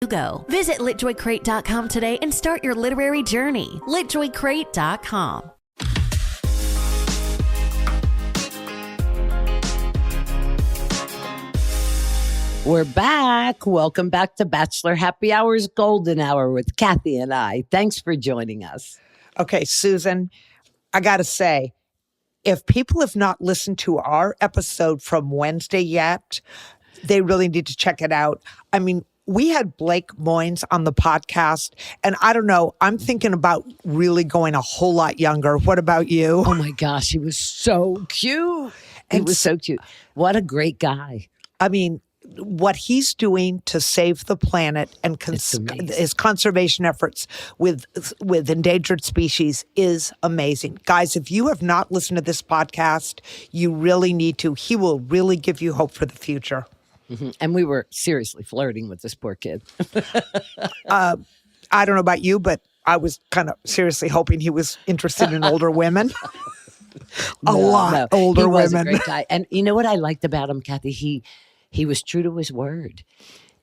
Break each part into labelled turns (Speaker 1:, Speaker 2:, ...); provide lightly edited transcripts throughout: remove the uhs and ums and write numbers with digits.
Speaker 1: Go. Visit litjoycrate.com today and start your literary journey. litjoycrate.com.
Speaker 2: We're back. Welcome back to Bachelor Happy Hour's Golden Hour with Kathy and I. Thanks for joining us.
Speaker 3: Okay, Susan, I got to say, if people have not listened to our episode from Wednesday yet, they really need to check it out. I mean, we had Blake Moynes on the podcast, and I don't know, I'm thinking about really going a whole lot younger. What about you?
Speaker 2: Oh my gosh, he was so cute. He was so cute. What a great guy.
Speaker 3: I mean, what he's doing to save the planet and his conservation efforts with endangered species is amazing. Guys, if you have not listened to this podcast, you really need to. He will really give you hope for the future.
Speaker 2: Mm-hmm. And we were seriously flirting with this poor kid.
Speaker 3: I don't know about you, but I was kind of seriously hoping he was interested in older women. Older
Speaker 2: he
Speaker 3: women.
Speaker 2: Was a great guy. And you know what I liked about him, Kathy? He was true to his word.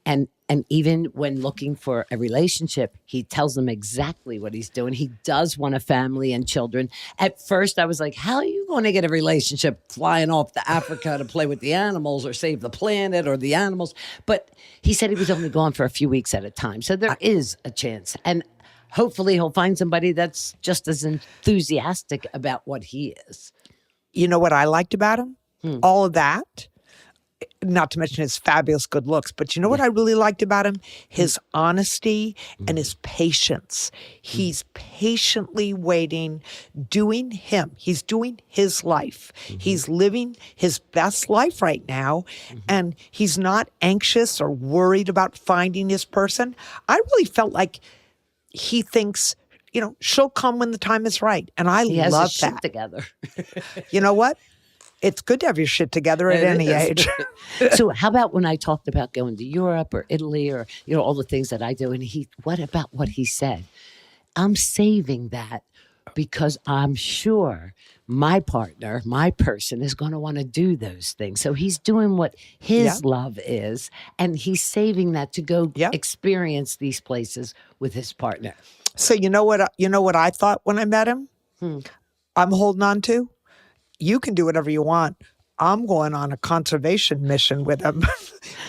Speaker 2: And even when looking for a relationship, he tells them exactly what he's doing. He does want a family and children. At first, I was like, how are you going to get a relationship flying off to Africa to play with the animals or save the planet or the animals? But he said he was only gone for a few weeks at a time. So there is a chance. And hopefully he'll find somebody that's just as enthusiastic about what he is.
Speaker 3: You know what I liked about him? All of that. Not to mention his fabulous good looks, but you know what I really liked about him? His honesty and his patience. He's patiently waiting, doing him. He's doing his life. He's living his best life right now, and he's not anxious or worried about finding his person. I really felt like he thinks, you know, she'll come when the time is right, and I
Speaker 2: He has
Speaker 3: love
Speaker 2: his
Speaker 3: that.
Speaker 2: shit together.
Speaker 3: You know what? It's good to have your shit together at any age.
Speaker 2: So how about when I talked about going to Europe or Italy or, you know, all the things that I do? And what about what he said? I'm saving that because I'm sure my partner, my person is going to want to do those things. So he's doing what his love is, and he's saving that to go experience these places with his partner.
Speaker 3: So you know what I thought when I met him? I'm holding on to? You can do whatever you want. I'm going on a conservation mission with him.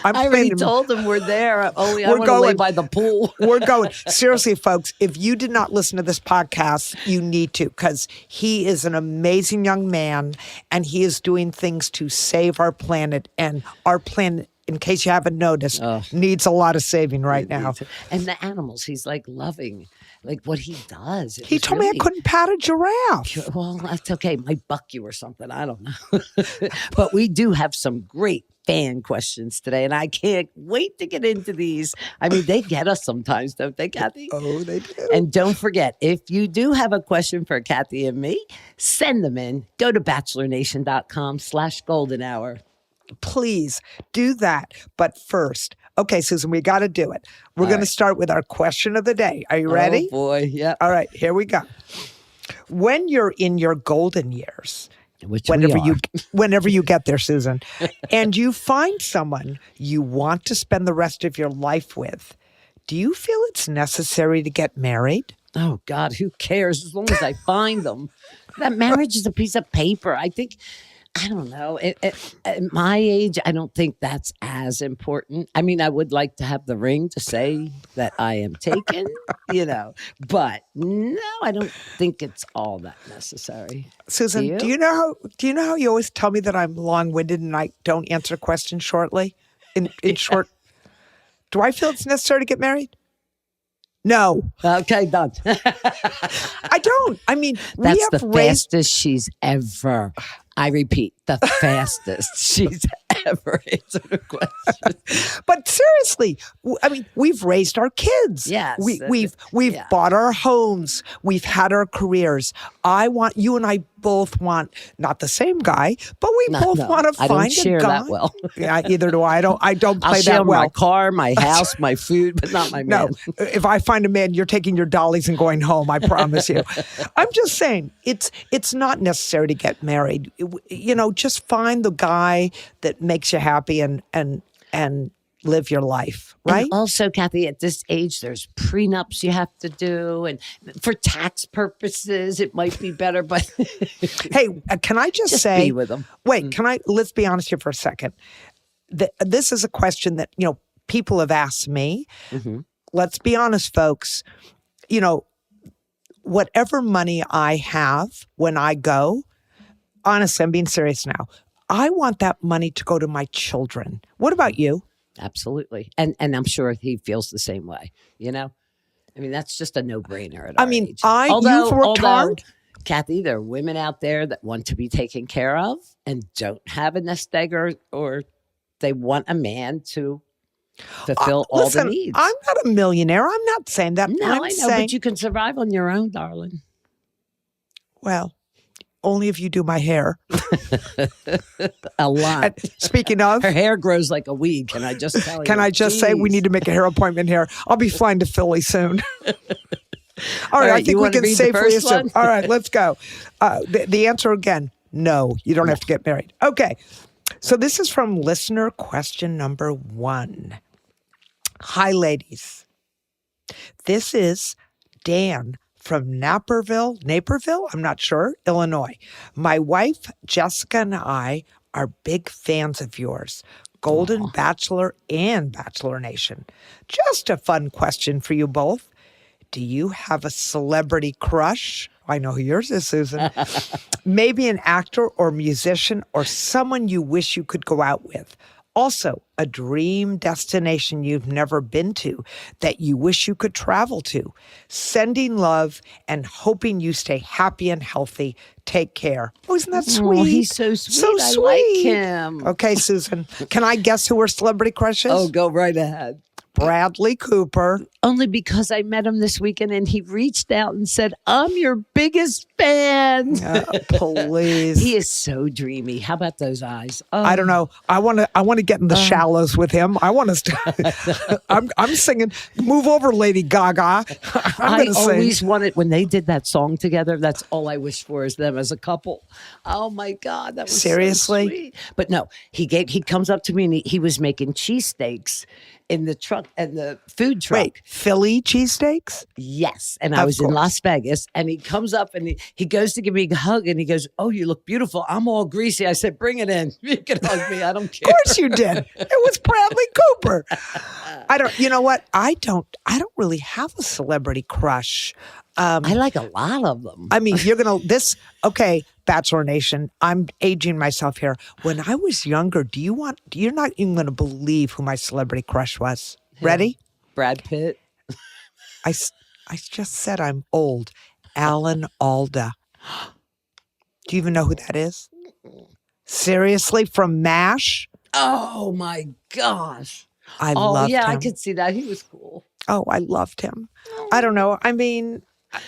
Speaker 2: I already told him we're there. I want to lay by the pool.
Speaker 3: We're going. Seriously, folks, if you did not listen to this podcast, you need to, because he is an amazing young man, and he is doing things to save our planet. And our planet, in case you haven't noticed, needs a lot of saving right now.
Speaker 2: And the animals, he's like loving. Like what he does.
Speaker 3: He told me I couldn't pat a giraffe.
Speaker 2: Well, that's okay. Might buck you or something. I don't know. But we do have some great fan questions today, and I can't wait to get into these. I mean, they get us sometimes, don't they, Kathy?
Speaker 3: Oh, they do.
Speaker 2: And don't forget, if you do have a question for Kathy and me, send them in. Go to bachelornation.com/golden hour.
Speaker 3: Please do that. But first, okay, Susan, we got to do it. We're going to start with our question of the day. Are you ready?
Speaker 2: Oh, boy. Yeah.
Speaker 3: All right, here we go. When you're in your golden years, whenever you get there, Susan, and you find someone you want to spend the rest of your life with, do you feel it's necessary to get married?
Speaker 2: Oh, God, who cares as long as I find them? That marriage is a piece of paper. I don't know. At my age, I don't think that's as important. I mean, I would like to have the ring to say that I am taken, you know, but no, I don't think it's all that necessary.
Speaker 3: Susan, do you know how you always tell me that I'm long-winded and I don't answer questions shortly? In short, do I feel it's necessary to get married? No.
Speaker 2: Okay, done.
Speaker 3: I don't. I mean,
Speaker 2: that's the fastest she's ever. I repeat, the fastest she's ever answered a question.
Speaker 3: But seriously, I mean, we've raised our kids.
Speaker 2: Yes.
Speaker 3: We've bought our homes. We've had our careers. You and I both want, not the same guy, but we both want to find a guy.
Speaker 2: I don't share that well.
Speaker 3: Yeah, either do I. I don't play
Speaker 2: I'll share
Speaker 3: that well.
Speaker 2: My car, my house, my food, but not my man.
Speaker 3: No, if I find a man, you're taking your dollies and going home, I promise you. I'm just saying, it's not necessary to get married. You know, just find the guy that makes you happy and live your life,
Speaker 2: And
Speaker 3: right?
Speaker 2: also, Kathy, at this age, there's prenups you have to do. And for tax purposes, it might be better, but
Speaker 3: Hey, can I just say,
Speaker 2: be with them.
Speaker 3: wait, let's be honest here for a second. This is a question that, people have asked me.
Speaker 2: Mm-hmm.
Speaker 3: Let's be honest, folks. Whatever money I have when I go, honestly, I'm being serious now. I want that money to go to my children. What about you?
Speaker 2: Absolutely. And I'm sure he feels the same way, I mean, that's just a no-brainer at our age.
Speaker 3: You've worked hard.
Speaker 2: Kathy, there are women out there that want to be taken care of and don't have a nest egg or they want a man to fulfill all the needs.
Speaker 3: I'm not a millionaire. I'm not saying that.
Speaker 2: No, I know, but you can survive on your own, darling.
Speaker 3: Well, only if you do my hair.
Speaker 2: A lot.
Speaker 3: And speaking of,
Speaker 2: her hair grows like a weed. Can I just tell you?
Speaker 3: Can I just say we need to make a hair appointment here? I'll be flying to Philly soon. All right, I think we can safely assume. All right, let's go. The answer again, no, you don't have to get married. Okay, so this is from listener question number 1. Hi, ladies. This is Dan from Naperville, I'm not sure, Illinois. My wife, Jessica, and I are big fans of yours. Golden Bachelor and Bachelor Nation. Just a fun question for you both. Do you have a celebrity crush? I know who yours is, Susan. Maybe an actor or musician or someone you wish you could go out with. Also, a dream destination you've never been to that you wish you could travel to. Sending love and hoping you stay happy and healthy. Take care. Oh, isn't that sweet?
Speaker 2: Oh, he's so sweet.
Speaker 3: So sweet.
Speaker 2: I like him.
Speaker 3: Okay, Susan. Can I guess who her celebrity crush is?
Speaker 2: Oh, go right ahead.
Speaker 3: Bradley Cooper.
Speaker 2: Only because I met him this weekend and he reached out and said, I'm your biggest fan.
Speaker 3: Please.
Speaker 2: He is so dreamy. How about those eyes? Oh.
Speaker 3: I don't know. I want to get in the shallows with him. I want to. I'm singing. Move over, Lady Gaga.
Speaker 2: I always wanted when they did that song together. That's all I wish for is them as a couple. Oh my God, that was
Speaker 3: seriously.
Speaker 2: So sweet. But no, he comes up to me and he was making cheesesteaks in the truck and the food truck.
Speaker 3: Wait, Philly cheesesteaks?
Speaker 2: Yes. And I was in Las Vegas and he comes up and he goes to give me a hug and he goes, oh, you look beautiful. I'm all greasy. I said, bring it in. You can hug me. I don't care.
Speaker 3: Of course you did. It was Bradley Cooper. You know what? I don't really have a celebrity crush.
Speaker 2: I like a lot of them.
Speaker 3: I mean, okay, Bachelor Nation, I'm aging myself here. When I was younger, you're not even going to believe who my celebrity crush was.
Speaker 2: Yeah.
Speaker 3: Ready?
Speaker 2: Brad Pitt.
Speaker 3: I just said I'm old. Alan Alda. Do you even know who that is? Seriously? From MASH?
Speaker 2: Oh my gosh.
Speaker 3: I loved him.
Speaker 2: I could see that. He was cool.
Speaker 3: Oh, I loved him. I don't know. I mean,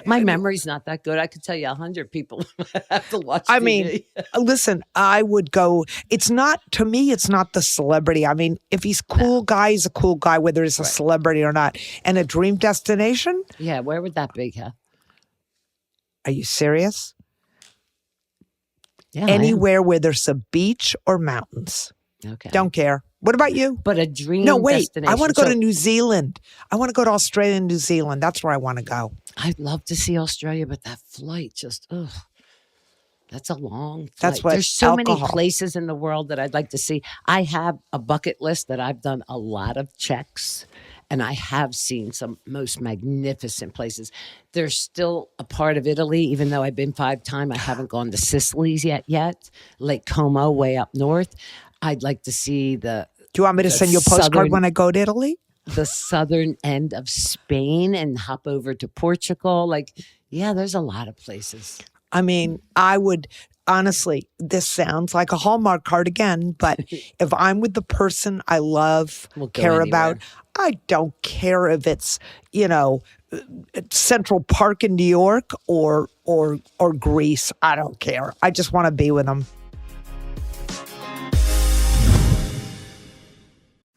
Speaker 2: my memory's not that good. I could tell you 100 people have to watch
Speaker 3: I
Speaker 2: TV.
Speaker 3: mean, listen, I would go. To me, it's not the celebrity. I mean, if he's cool guy, he's a cool guy, whether he's a celebrity or not. And a dream destination?
Speaker 2: Yeah, where would that be, Kath?
Speaker 3: Are you serious?
Speaker 2: Yeah,
Speaker 3: anywhere where there's a beach or mountains.
Speaker 2: Okay.
Speaker 3: Don't care. What about you?
Speaker 2: But a dream
Speaker 3: destination. I want to go to New Zealand. I want to go to Australia and New Zealand. That's where I want to go.
Speaker 2: I'd love to see Australia, but that flight just, that's a long flight.
Speaker 3: That's what
Speaker 2: There's so many places in the world that I'd like to see. I have a bucket list that I've done a lot of checks, and I have seen some most magnificent places. There's still a part of Italy, even though I've been 5 times, I haven't gone to Sicily's yet. Lake Como, way up north. I'd like to see Do you want me to send you a postcard when I go to Italy? The southern end of Spain and hop over to Portugal. There's a lot of places. I mean, I would, honestly, this sounds like a Hallmark card again, but if I'm with the person I love, care about, I don't care if it's, Central Park in New York or Greece. I don't care. I just want to be with them.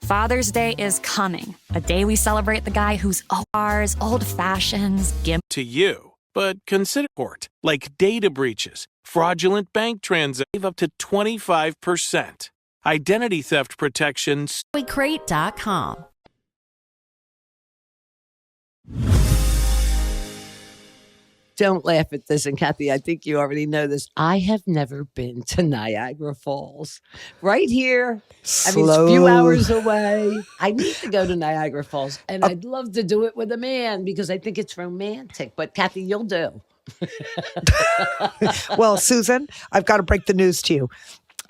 Speaker 4: Father's Day is coming, a day we celebrate the guy who's ours, old fashions,
Speaker 5: to you. But consider court, like data breaches, fraudulent bank transactions, up to 25%. Identity theft protection.
Speaker 1: LitJoyCrate.com.
Speaker 2: Don't laugh at this. And Kathy, I think you already know this. I have never been to Niagara Falls. Right here. I mean, it's a few hours away. I need to go to Niagara Falls. And I'd love to do it with a man because I think it's romantic. But Kathy, you'll do.
Speaker 3: Well, Susan, I've got to break the news to you.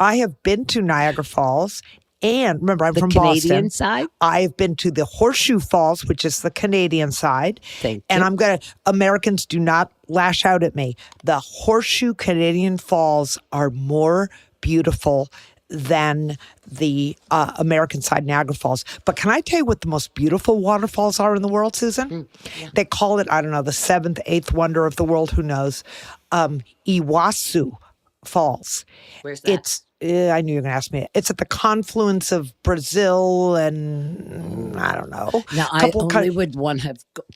Speaker 3: I have been to Niagara Falls. And remember, I'm from
Speaker 2: Canadian
Speaker 3: Boston.
Speaker 2: Side?
Speaker 3: I've been to the Horseshoe Falls, which is the Canadian side.
Speaker 2: Thank
Speaker 3: and
Speaker 2: you.
Speaker 3: Americans do not lash out at me. The Horseshoe Canadian Falls are more beautiful than the American side Niagara Falls. But can I tell you what the most beautiful waterfalls are in the world, Susan? Yeah. They call it, I don't know, the seventh, eighth wonder of the world. Who knows? Iguazu Falls.
Speaker 2: Where's that?
Speaker 3: I knew you were going to ask me. It's at the confluence of Brazil and I don't know.
Speaker 2: Now, I only would want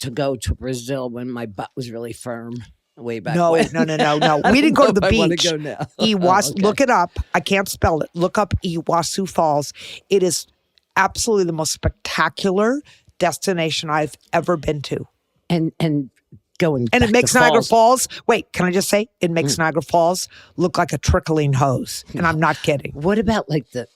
Speaker 2: to go to Brazil when my butt was really firm way back
Speaker 3: No.
Speaker 2: when.
Speaker 3: No. We didn't go to the beach.
Speaker 2: I want to go now.
Speaker 3: Iguazu,
Speaker 2: Okay.
Speaker 3: Look it up. I can't spell it. Look up Iguazu Falls. It is absolutely the most spectacular destination I've ever been to.
Speaker 2: And going
Speaker 3: And
Speaker 2: back
Speaker 3: it makes
Speaker 2: to
Speaker 3: Niagara Falls. Wait, can I just say it makes Niagara Falls look like a trickling hose? And I'm not kidding.
Speaker 2: What about like the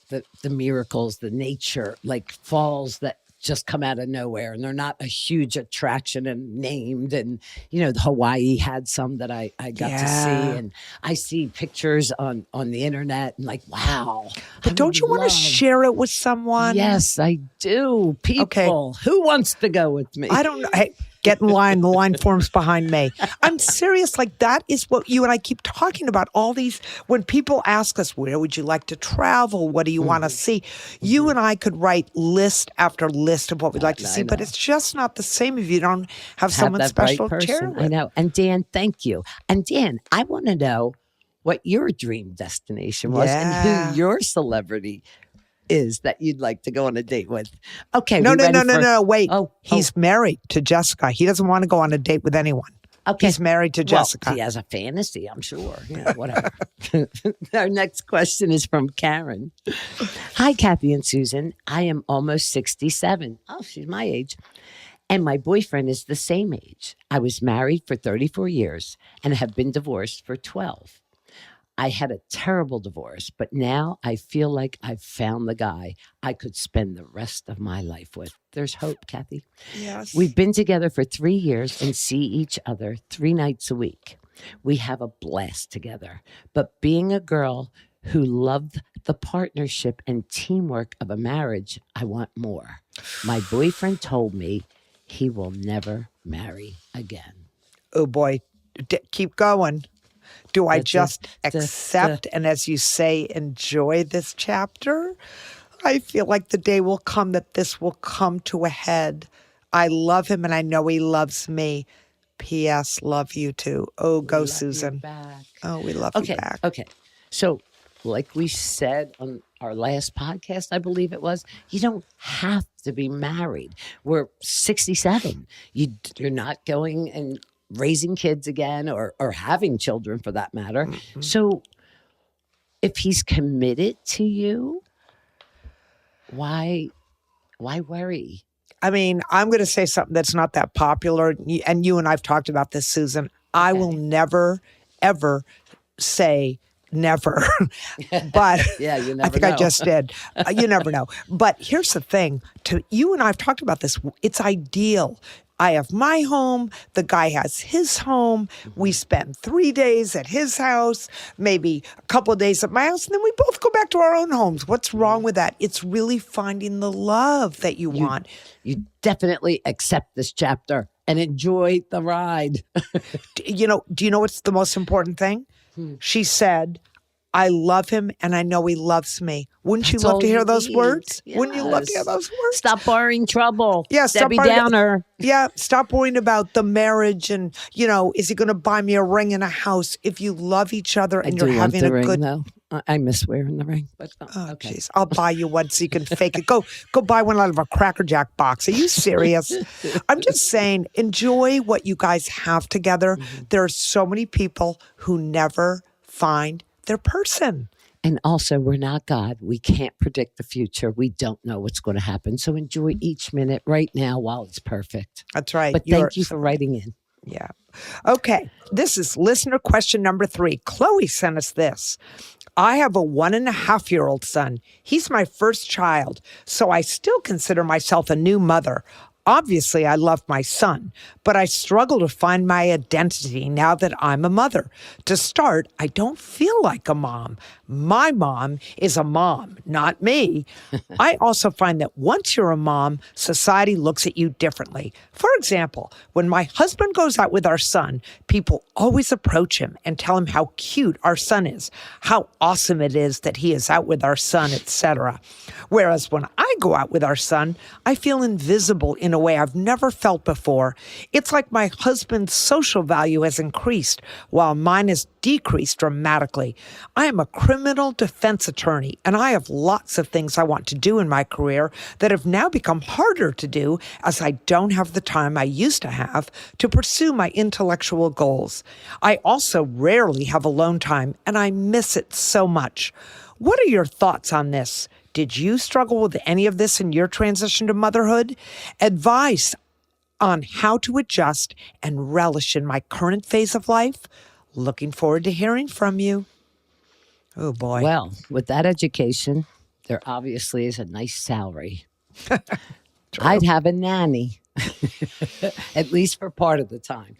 Speaker 2: miracles, the nature, like falls that just come out of nowhere and they're not a huge attraction and named? And, you know, Hawaii had some that I got to see. And I see pictures on the internet and like, wow.
Speaker 3: But don't you want to share it with someone?
Speaker 2: Yes, I do. People. Who wants to go with me?
Speaker 3: I don't know. Hey, get in line. The line forms behind me. I'm serious. Like, that is what you and I keep talking about. All these, when people ask us, where would you like to travel? What do you want to see? You and I could write list after list of what we'd like to see, but it's just not the same if you don't have someone
Speaker 2: that
Speaker 3: special
Speaker 2: right
Speaker 3: to share
Speaker 2: person.
Speaker 3: with.
Speaker 2: I know. And Dan, thank you. And Dan, I want to know what your dream destination was and who your celebrity is that you'd like to go on a date with. Okay.
Speaker 3: No. Wait.
Speaker 2: Oh,
Speaker 3: He's married to Jessica. He doesn't want to go on a date with anyone.
Speaker 2: Okay.
Speaker 3: He's married to Jessica.
Speaker 2: Well, he has a fantasy, I'm sure. Yeah, whatever. Our next question is from Karen. Hi, Kathy and Susan. I am almost 67. Oh, she's my age. And my boyfriend is the same age. I was married for 34 years and have been divorced for 12. I had a terrible divorce, but now I feel like I've found the guy I could spend the rest of my life with. There's hope, Kathy.
Speaker 3: Yes.
Speaker 2: We've been together for 3 years and see each other 3 nights a week. We have a blast together. But being a girl who loved the partnership and teamwork of a marriage, I want more. My boyfriend told me he will never marry again.
Speaker 3: Oh, boy. Keep going. Do I just accept and, as you say, enjoy this chapter? I feel like the day will come that this will come to a head. I love him and I know he loves me. P.S. Love you too. Oh, go Susan. Oh, we love you back.
Speaker 2: Okay. So, like we said on our last podcast, I believe it was, you don't have to be married. We're 67. You're not going and raising kids again or having children for that matter. Mm-hmm. So if he's committed to you, why worry?
Speaker 3: I mean, I'm going to say something that's not that popular. And you and I've talked about this, Susan. Okay. I will never, ever say never. But
Speaker 2: yeah, you never
Speaker 3: I think
Speaker 2: know.
Speaker 3: I just did. You never know. But here's the thing. You and I have talked about this. It's ideal. I have my home. The guy has his home. We spend 3 days at his house, maybe a couple of days at my house, and then we both go back to our own homes. What's wrong with that? It's really finding the love that you want.
Speaker 2: You definitely accept this chapter and enjoy the ride.
Speaker 3: Do you know what's the most important thing? She said, I love him and I know he loves me. Wouldn't you love to hear those words?
Speaker 2: Yes.
Speaker 3: Wouldn't you love to hear those words?
Speaker 2: Stop borrowing trouble.
Speaker 3: Yeah,
Speaker 2: Debbie Downer.
Speaker 3: Stop worrying about the marriage and, is he going to buy me a ring and a house? If you love each other and you're having a good...
Speaker 2: Though. I miss wearing the ring. But
Speaker 3: okay. Jeez. I'll buy you one so you can fake it. Go buy one out of a Cracker Jack box. Are you serious? I'm just saying, enjoy what you guys have together. Mm-hmm. There are so many people who never find their person.
Speaker 2: And also, we're not God. We can't predict the future. We don't know what's going to happen. So enjoy each minute right now while it's perfect.
Speaker 3: That's right.
Speaker 2: But thank you for writing in.
Speaker 3: Yeah. Okay. This is listener question number 3. Chloe sent us this. I have a 1.5-year-old son. He's my first child, so I still consider myself a new mother. Obviously, I love my son, but I struggle to find my identity now that I'm a mother. To start, I don't feel like a mom. My mom is a mom, not me. I also find that once you're a mom, society looks at you differently. For example, when my husband goes out with our son, people always approach him and tell him how cute our son is, how awesome it is that he is out with our son, etc. Whereas when I go out with our son, I feel invisible in a way I've never felt before. It's like my husband's social value has increased while mine has decreased dramatically. I am a criminal defense attorney, and I have lots of things I want to do in my career that have now become harder to do as I don't have the time I used to have to pursue my intellectual goals. I also rarely have alone time, and I miss it so much. What are your thoughts on this? Did you struggle with any of this in your transition to motherhood? Advice on how to adjust and relish in my current phase of life? Looking forward to hearing from you. Oh, boy.
Speaker 2: Well, with that education, there obviously is a nice salary. I'd have a nanny, at least for part of the time.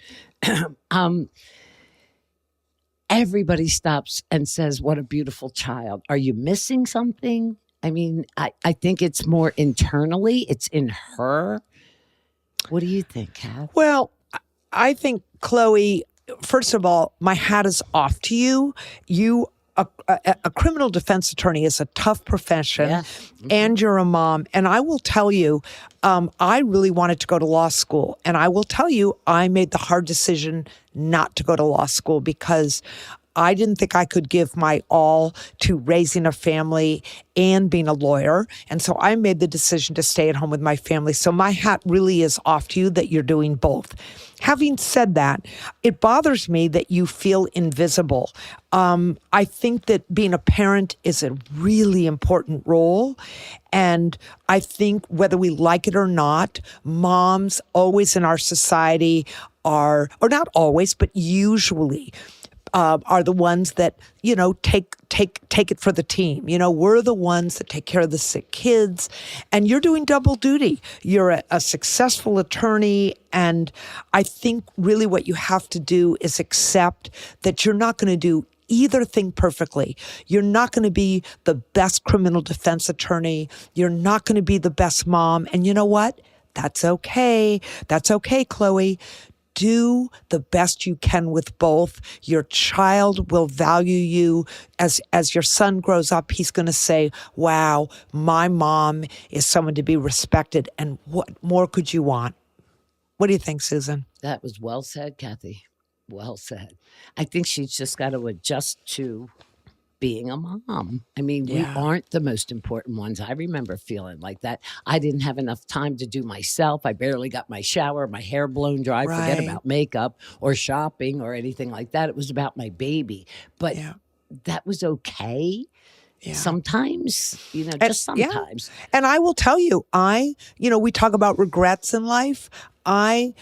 Speaker 2: Everybody stops and says, what a beautiful child. Are you missing something? I mean, I think it's more internally. It's in her. What do you think, Kath?
Speaker 3: Well, I think, Chloe, first of all, my hat is off to you. A criminal defense attorney is a tough profession,
Speaker 2: Yeah. Mm-hmm.
Speaker 3: and you're a mom. And I will tell you, I really wanted to go to law school. And I will tell you, I made the hard decision not to go to law school because I didn't think I could give my all to raising a family and being a lawyer. And so I made the decision to stay at home with my family. So my hat really is off to you that you're doing both. Having said that, it bothers me that you feel invisible. I think that being a parent is a really important role. And I think whether we like it or not, moms always in our society are, or not always, but usually are the ones that, take it for the team. We're the ones that take care of the sick kids, and you're doing double duty. You're a successful attorney, and I think really what you have to do is accept that you're not going to do either thing perfectly. You're not going to be the best criminal defense attorney. You're not going to be the best mom. And you know what? That's okay. That's okay, Chloe. Do the best you can with both. Your child will value you. As your son grows up, he's going to say, wow, my mom is someone to be respected. And what more could you want? What do you think, Susan?
Speaker 2: That was well said, Kathy. Well said. I think she's just got to adjust to being a mom. I mean, we aren't the most important ones. I remember feeling like that. I didn't have enough time to do myself. I barely got my shower, my hair blown dry.
Speaker 3: Right.
Speaker 2: Forget about makeup or shopping or anything like that. It was about my baby. But that was okay. Yeah. Sometimes, just sometimes.
Speaker 3: Yeah. And I will tell you, we talk about regrets in life. I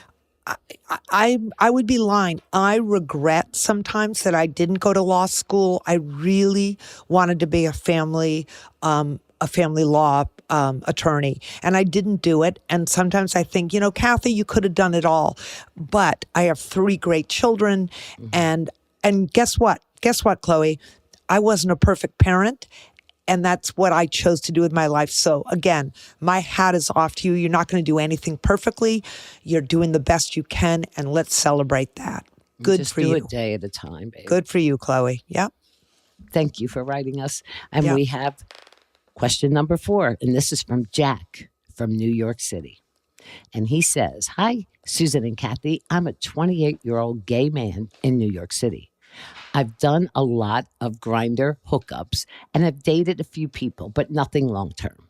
Speaker 3: would be lying. I regret sometimes that I didn't go to law school. I really wanted to be a family law attorney, and I didn't do it. And sometimes I think, Kathy, you could have done it all. But I have 3 great children, and guess what? Guess what, Chloe? I wasn't a perfect parent. And that's what I chose to do with my life. So again, my hat is off to you. You're not going to do anything perfectly. You're doing the best you can, and let's celebrate that. Good
Speaker 2: just
Speaker 3: for
Speaker 2: do
Speaker 3: you.
Speaker 2: A day at a time, baby.
Speaker 3: Good for you, Chloe. Yep.
Speaker 2: Thank you for writing us. And we have question number 4, and this is from Jack from New York City. And he says, hi, Susan and Kathy. I'm a 28-year-old gay man in New York City. I've done a lot of Grindr hookups and have dated a few people, but nothing long term.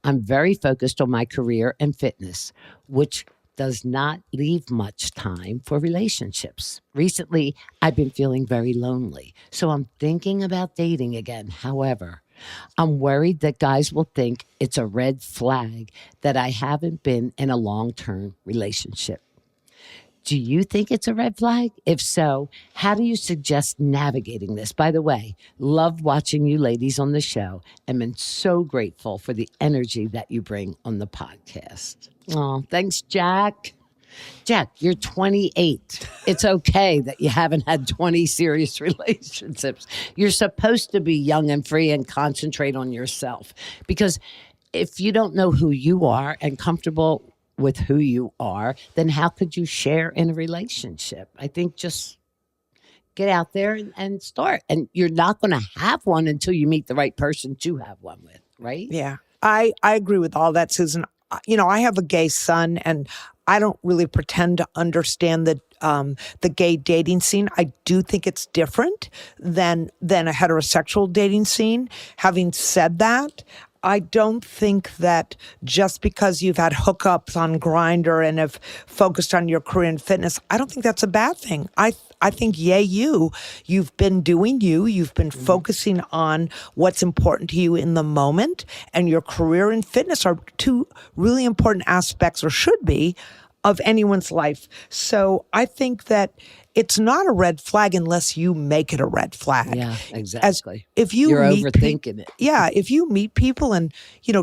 Speaker 2: I'm very focused on my career and fitness, which does not leave much time for relationships. Recently, I've been feeling very lonely, so I'm thinking about dating again. However, I'm worried that guys will think it's a red flag that I haven't been in a long-term relationship. Do you think it's a red flag? If so, how do you suggest navigating this? By the way, love watching you ladies on the show and been so grateful for the energy that you bring on the podcast. Oh, thanks, Jack. Jack, you're 28. It's okay that you haven't had 20 serious relationships. You're supposed to be young and free and concentrate on yourself. Because if you don't know who you are and comfortable with who you are, then how could you share in a relationship? I think just get out there and start. And you're not going to have one until you meet the right person to have one with, right?
Speaker 3: Yeah, I agree with all that, Susan. You know, I have a gay son, and I don't really pretend to understand the gay dating scene. I do think it's different than a heterosexual dating scene. Having said that, I don't think that just because you've had hookups on Grindr and have focused on your career and fitness, I don't think that's a bad thing. I think, yay, you've been doing you. You've been focusing on what's important to you in the moment, and your career and fitness are two really important aspects, or should be, of anyone's life. So I think that it's not a red flag unless you make it a red flag.
Speaker 2: Yeah, exactly.
Speaker 3: If you're
Speaker 2: overthinking it.
Speaker 3: Yeah, if you meet people and,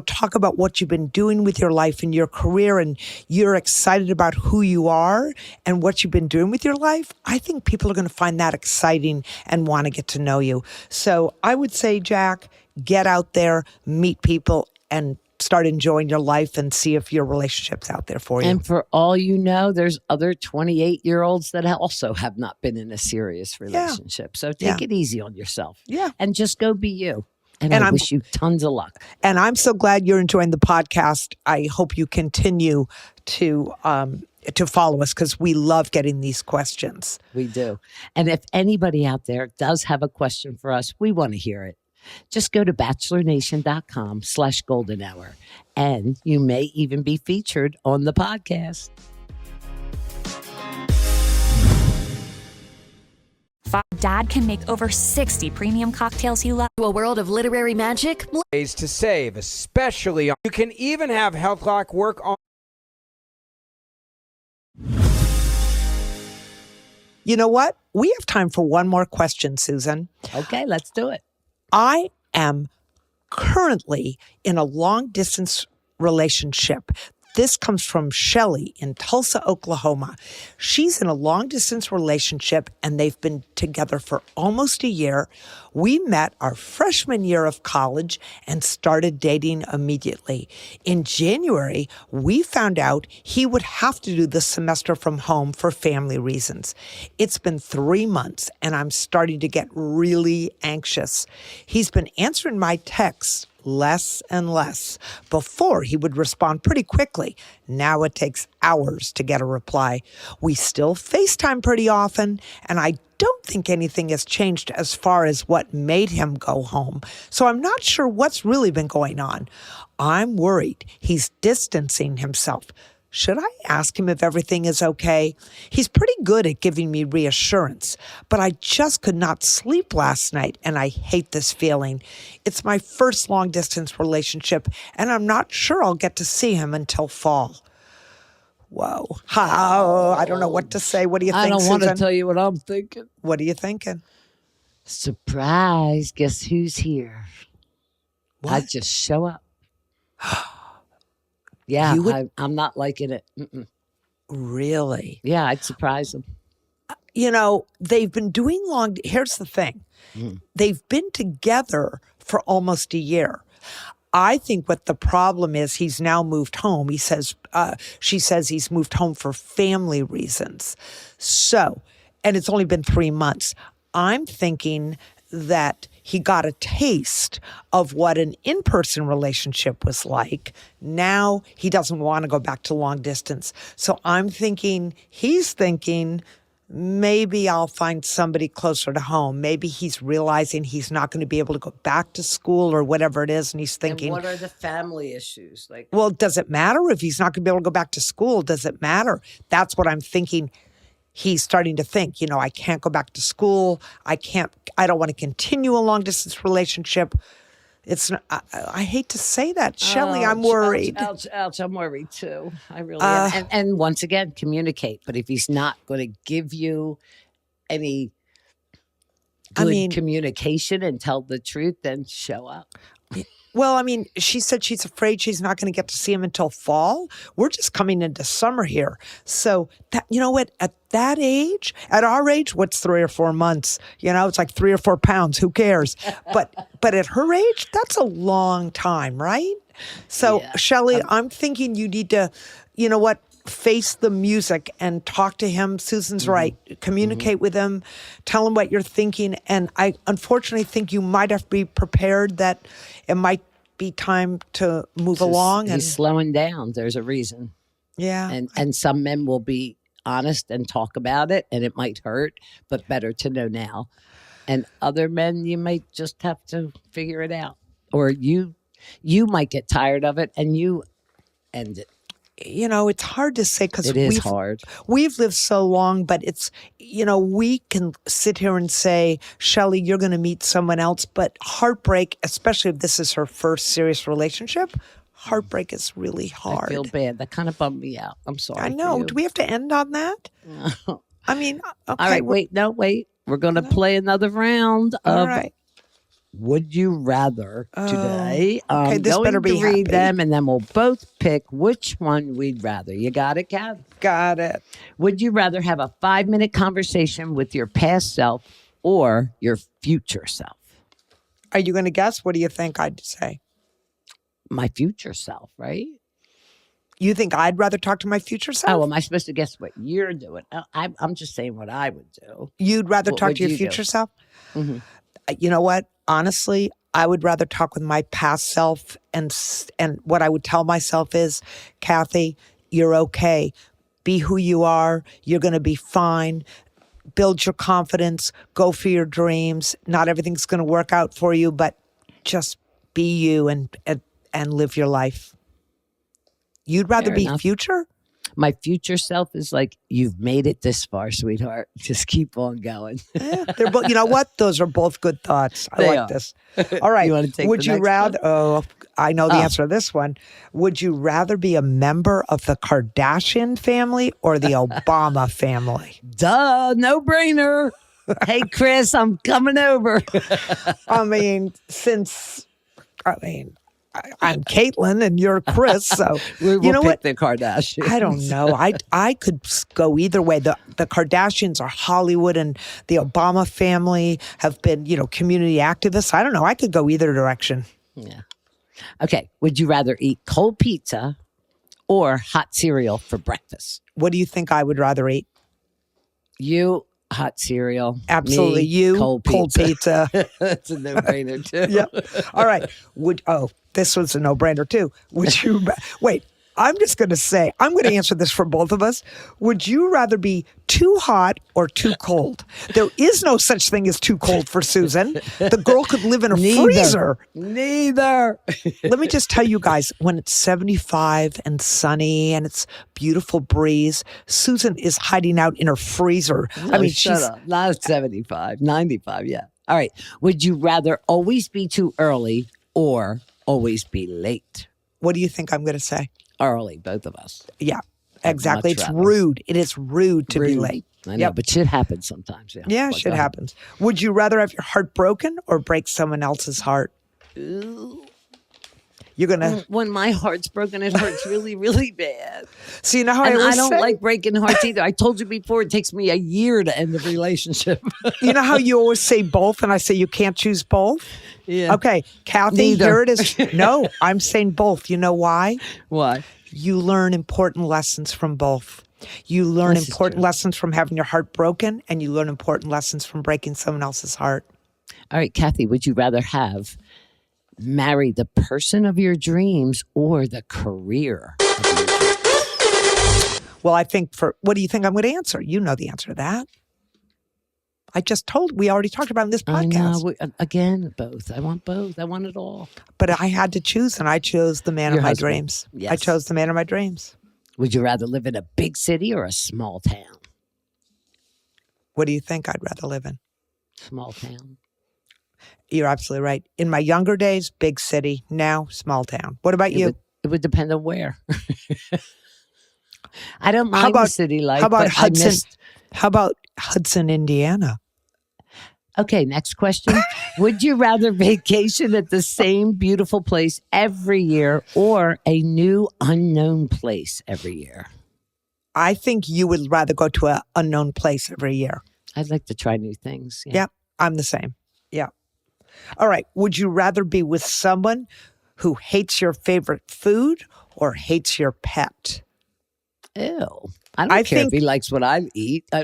Speaker 3: talk about what you've been doing with your life and your career, and you're excited about who you are and what you've been doing with your life, I think people are going to find that exciting and want to get to know you. So I would say, Jack, get out there, meet people, and start enjoying your life and see if your relationship's out there for you.
Speaker 2: And for all you know, there's other 28-year-olds that also have not been in a serious relationship. So take it easy on yourself.
Speaker 3: Yeah.
Speaker 2: And just go be you. And I wish you tons of luck.
Speaker 3: And I'm so glad you're enjoying the podcast. I hope you continue to follow us, because we love getting these questions.
Speaker 2: We do. And if anybody out there does have a question for us, we want to hear it. Just go to bachelornation.com/golden hour, and you may even be featured on the podcast.
Speaker 4: Dad can make over 60 premium cocktails you love.
Speaker 1: To a world of literary magic,
Speaker 6: Ways to save, especially on. You can even have HealthLock work on.
Speaker 3: You know what? We have time for one more question, Susan.
Speaker 2: Okay, let's do it.
Speaker 3: I am currently in a long-distance relationship. This comes from Shelly in Tulsa, Oklahoma. She's in a long-distance relationship, and they've been together for almost a year. We met our freshman year of college and started dating immediately. In January, we found out he would have to do the semester from home for family reasons. It's been 3 months, and I'm starting to get really anxious. He's been answering my texts less and less. Before, he would respond pretty quickly. Now it takes hours to get a reply. We still FaceTime pretty often, and I don't think anything has changed as far as what made him go home. So I'm not sure what's really been going on. I'm worried he's distancing himself. Should I ask him if everything is okay? He's pretty good at giving me reassurance, but I just could not sleep last night, and I hate this feeling. It's my first long-distance relationship, and I'm not sure I'll get to see him until fall. Whoa. I don't know what to say. What do you think,
Speaker 2: I don't
Speaker 3: Susan?
Speaker 2: want to tell you what I'm thinking.
Speaker 3: What are you thinking?
Speaker 2: Surprise. Guess who's here?
Speaker 3: What?
Speaker 2: I just show up. Yeah, I'm not liking it. Mm-mm.
Speaker 3: Really?
Speaker 2: Yeah, I'd surprise them.
Speaker 3: They've been doing here's the thing. They've been together for almost a year. I think what the problem is, he's now moved home. She says he's moved home for family reasons. So, and it's only been 3 months. I'm thinking that he got a taste of what an in-person relationship was like. Now he doesn't want to go back to long distance. So I'm thinking, he's thinking maybe I'll find somebody closer to home. Maybe he's realizing he's not going to be able to go back to school or whatever it is. And he's thinking,
Speaker 2: And what are the family issues? Like,
Speaker 3: well, does it matter if he's not going to be able to go back to school? Does it matter? That's what I'm thinking. He's starting to think, I can't go back to school. I don't want to continue a long distance relationship. It's not, I hate to say that, Shelley. I'm worried.
Speaker 2: Ouch, I'm worried too. I really am. And once again, communicate. But if he's not going to give you any good communication and tell the truth, then show up.
Speaker 3: Well, she said she's afraid she's not going to get to see him until fall. We're just coming into summer here. So, that, you know what? At that age, at our age, what's 3 or 4 months? It's like 3 or 4 pounds. Who cares? But at her age, that's a long time, right? So, yeah. Shelley, I'm thinking you need to, face the music and talk to him. Susan's right. Communicate with him. Tell him what you're thinking. And I unfortunately think you might have to be prepared that it might be time to move along.
Speaker 2: He's slowing down. There's a reason.
Speaker 3: Yeah.
Speaker 2: And some men will be honest and talk about it, and it might hurt, but better to know now. And other men, you might just have to figure it out. Or you might get tired of it and you end it.
Speaker 3: It's hard to say because we've lived so long, but it's, we can sit here and say, Shelley, you're going to meet someone else. But heartbreak, especially if this is her first serious relationship, heartbreak is really hard.
Speaker 2: I feel bad. That kind of bummed me out. I'm sorry.
Speaker 3: I know. Do we have to end on that?
Speaker 2: No.
Speaker 3: Okay.
Speaker 2: All right. Wait. We're going to play another round of
Speaker 3: All right.
Speaker 2: Would You Rather today.
Speaker 3: Okay, this better be
Speaker 2: read
Speaker 3: happy.
Speaker 2: them, and then we'll both pick which one we'd rather. You got it, Kath?
Speaker 3: Got it.
Speaker 2: Would you rather have a 5-minute conversation with your past self or your future self?
Speaker 3: Are you going to guess? What do you think I'd say?
Speaker 2: My future self, right?
Speaker 3: You think I'd rather talk to my future self?
Speaker 2: Oh, am I supposed to guess what you're doing? I'm just saying what I would do.
Speaker 3: You'd rather
Speaker 2: What
Speaker 3: talk
Speaker 2: would
Speaker 3: to your
Speaker 2: you do?
Speaker 3: future self?
Speaker 2: Mm-hmm.
Speaker 3: You know what? Honestly, I would rather talk with my past self, and what I would tell myself is, Kathy, you're okay. Be who you are. You're going to be fine. Build your confidence. Go for your dreams. Not everything's going to work out for you, but just be you and live your life. You'd rather
Speaker 2: Fair
Speaker 3: be
Speaker 2: enough.
Speaker 3: Future?
Speaker 2: My future self is like, you've made it this far, sweetheart. Just keep on going.
Speaker 3: They're both. You know what? Those are both good thoughts. I
Speaker 2: They
Speaker 3: like
Speaker 2: are.
Speaker 3: this. All right.
Speaker 2: You wanna take
Speaker 3: Would
Speaker 2: the
Speaker 3: you
Speaker 2: next
Speaker 3: rather?
Speaker 2: one?
Speaker 3: Oh, I know the answer to this one. Would you rather be a member of the Kardashian family or the Obama family?
Speaker 2: Duh, no brainer. Hey, Chris, I'm coming over.
Speaker 3: I'm Caitlin and you're Chris, so
Speaker 2: We'll
Speaker 3: you know
Speaker 2: pick
Speaker 3: what?
Speaker 2: the Kardashians.
Speaker 3: I don't know. I could go either way. The Kardashians are Hollywood, and the Obama family have been, community activists. I don't know. I could go either direction.
Speaker 2: Yeah. Okay. Would you rather eat cold pizza or hot cereal for breakfast?
Speaker 3: What do you think I would rather eat?
Speaker 2: You, hot cereal.
Speaker 3: Absolutely.
Speaker 2: Me,
Speaker 3: You,
Speaker 2: cold pizza. It's a no-brainer, too.
Speaker 3: Yep. All right. This was a no-brainer too. Would you wait? I'm just going to say, I'm going to answer this for both of us. Would you rather be too hot or too cold? There is no such thing as too cold for Susan. The girl could live in a freezer.
Speaker 2: Neither.
Speaker 3: Let me just tell you guys, when it's 75 and sunny and it's beautiful breeze, Susan is hiding out in her freezer.
Speaker 2: Shut up. Not 75, 95, yeah. All right. Would you rather always be too early or always be late?
Speaker 3: What do you think I'm going to say?
Speaker 2: Early, both of us.
Speaker 3: Yeah, exactly.
Speaker 2: much
Speaker 3: It's
Speaker 2: rather.
Speaker 3: rude. It is rude to be late.
Speaker 2: I know, but shit happens sometimes. Yeah,
Speaker 3: Yeah,
Speaker 2: But
Speaker 3: shit
Speaker 2: go ahead.
Speaker 3: happens. Would you rather have your heart broken or break someone else's heart? You're going to...
Speaker 2: When my heart's broken, it hurts really, really bad.
Speaker 3: So you know how
Speaker 2: And
Speaker 3: I
Speaker 2: I
Speaker 3: always
Speaker 2: don't
Speaker 3: say?
Speaker 2: like breaking hearts either. I told you before, it takes me a year to end the relationship.
Speaker 3: You know how you always say both and I say you can't choose both?
Speaker 2: Yeah.
Speaker 3: Okay, Kathy,
Speaker 2: Neither.
Speaker 3: here it is. No, I'm saying both. You know why?
Speaker 2: Why?
Speaker 3: You learn important lessons from both. You learn
Speaker 2: This is
Speaker 3: important
Speaker 2: true.
Speaker 3: lessons from having your heart broken, and you learn important lessons from breaking someone else's heart.
Speaker 2: All right, Kathy, would you rather have marry the person of your dreams or the career of your dreams?
Speaker 3: Well, I think what do you think I'm going to answer? You know the answer to that. We already talked about it in this podcast.
Speaker 2: I know. Again, both. I want both. I want it all.
Speaker 3: But I had to choose, and I chose the man
Speaker 2: Your
Speaker 3: of my
Speaker 2: husband.
Speaker 3: dreams.
Speaker 2: Yes.
Speaker 3: I chose the man of my dreams.
Speaker 2: Would you rather live in a big city or a small town?
Speaker 3: What do you think I'd rather live in?
Speaker 2: Small town.
Speaker 3: You're absolutely right. In my younger days, big city. Now, small town. What about you?
Speaker 2: It would depend on where. I don't mind the city life.
Speaker 3: How about
Speaker 2: but
Speaker 3: Hudson? How about Hudson, Indiana?
Speaker 2: Okay, next question. Would you rather vacation at the same beautiful place every year or a new unknown place every year?
Speaker 3: I think you would rather go to an unknown place every year.
Speaker 2: I'd like to try new things. Yeah.
Speaker 3: Yep, I'm the same. Yeah. All right. Would you rather be with someone who hates your favorite food or hates your pet?
Speaker 2: Ew. I don't care if he likes what I eat. I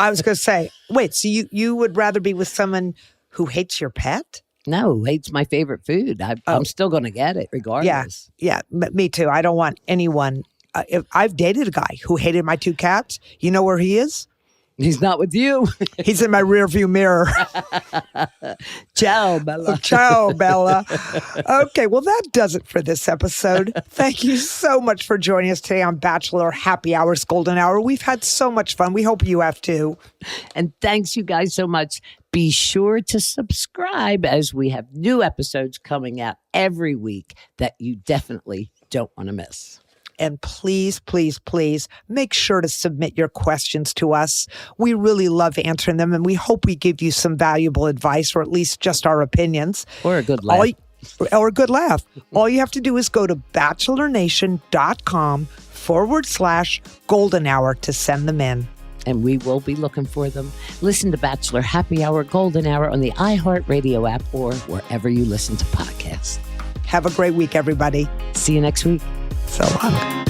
Speaker 3: was going to say, wait, so you would rather be with someone who hates your pet?
Speaker 2: No, hates my favorite food. I'm still going to get it regardless.
Speaker 3: Yeah, me too. I don't want anyone. If I've dated a guy who hated my 2 cats. You know where he is?
Speaker 2: He's not with you.
Speaker 3: He's in my rearview mirror.
Speaker 2: Ciao, Bella.
Speaker 3: Ciao, Bella. Okay, well, that does it for this episode. Thank you so much for joining us today on Bachelor Happy Hours Golden Hour. We've had so much fun. We hope you have too.
Speaker 2: And thanks you guys so much. Be sure to subscribe as we have new episodes coming out every week that you definitely don't want to miss.
Speaker 3: And please, please, please make sure to submit your questions to us. We really love answering them, and we hope we give you some valuable advice, or at least just our opinions.
Speaker 2: Or a good laugh.
Speaker 3: Or a good laugh. All you have to do is go to bachelornation.com/golden hour to send them in.
Speaker 2: And we will be looking for them. Listen to Bachelor Happy Hour Golden Hour on the iHeartRadio app or wherever you listen to podcasts.
Speaker 3: Have a great week, everybody.
Speaker 2: See you next week.
Speaker 3: So long.